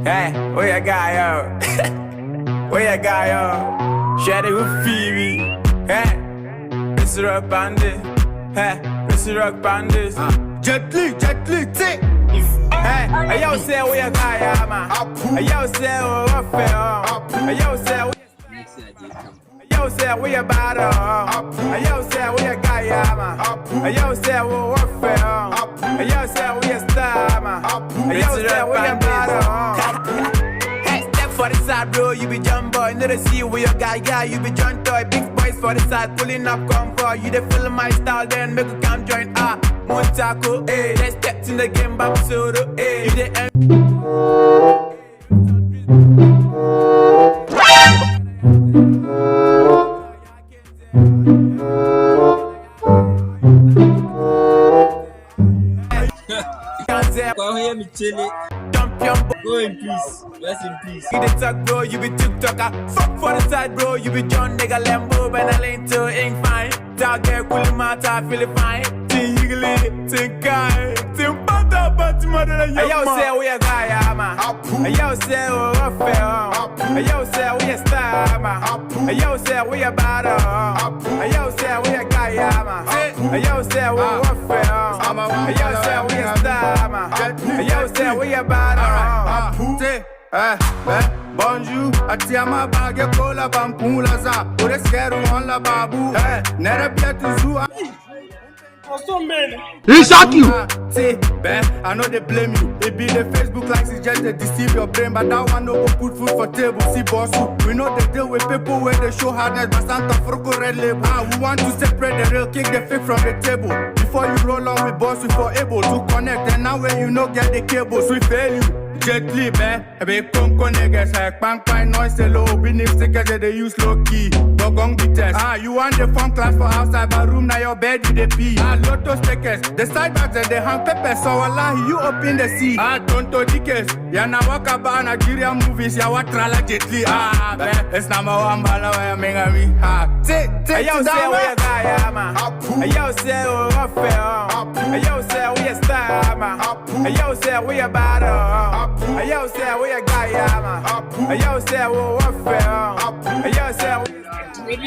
Hey, where you got yo? Where you got yo? Share it with Phoebe. Hey, Mr. Rock Bandit. Hey, Mr. Rock Bandit. Jet Li, take. Hey, yo say where you got yo, man? Yo say what fair? Yo say. Yo say we a battle. Yo say we a guy, man. Yo say we warfare. Yo say we a star, man. Yo say we a battle. Hey, step for the side, bro. You be jump boy. Never see we a guy. You be joint toy. Big boys for the side, pulling up convoy. You the feel my style, then make a come join. Montako, eh. Let's step in the game, back solo, eh. You the Go in peace. Rest in peace. You the talk, bro, you be TikToker. Fuck for the side, bro, you be John nigga Lambo, but I ain't too ink fine. Talk get cool matter, feel it fine. Ting higgly, ting kind, ting butter, but mother than your mom. Yo say we a guy, man. Yo say we a fair. Yo say we a star, man. Yo say we a battle. Yo say we a guy, man. Yo say we a fair. Yo say we a star, man. Yo say we a battle. Bonjour, atiama bague cola bampou la za. Pour esquero on la babu. Nere biatu He shot you. I know they blame you. It be the Facebook likes is just to deceive your brain, but that one no go put food for table. See boss, we know they deal with people where they show hardness, but Santa Froco red label. We want to separate the real, kick the fake from the table. Before you roll on with boss, we for able to connect, and now when you know get the cables, we fail you. Jet Li, be conco niggas, like bang noise, low, beneath stickers that they use low key. Bogong test. You want the phone class for outside, but room now your bed you the pee. Lotto stickers, the side bags and the hand pepper, so Allah, you open the sea. Tonto dikes, yana walk about Nigerian movies, ya what trala Jet Li. It's number one bala where I'm me. Take, yo say we a guy, man. Yo say we a fair. Yo say we a star, man. Yo say we a battle. Yo say we a guy, man. Yo say we warfare. Yo say we a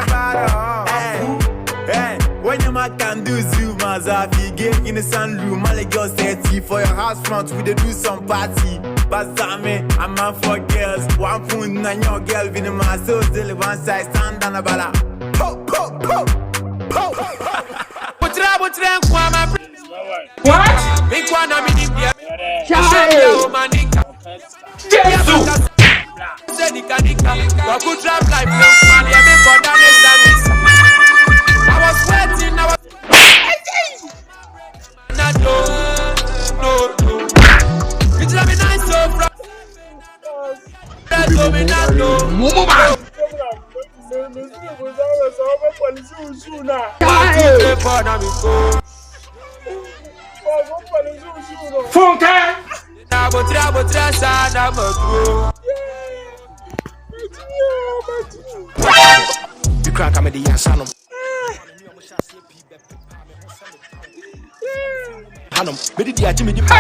battle. Hey, when your man can do Zoom, as I get in the sunroom, my girls say for your house front, we dey do some party. But Sammy, I'm man for girls. One phone and your girl in my soul, still one side stand on a bala. Po, po, po, po. What? Big one, I'm in India. Jesus. I was waiting, I was no. It's not nice so bro. You crack a media son of Hanum, but did you Jimmy? Come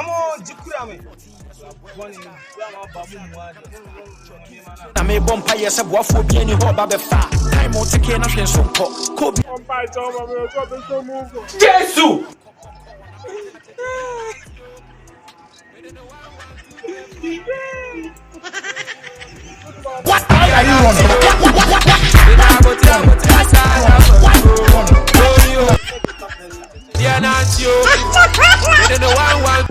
on, I may bump by yourself, what for being your baby fat. Time won't take care of your son. Kobe. Jesus. What are you running? Yeah, not you. You know one.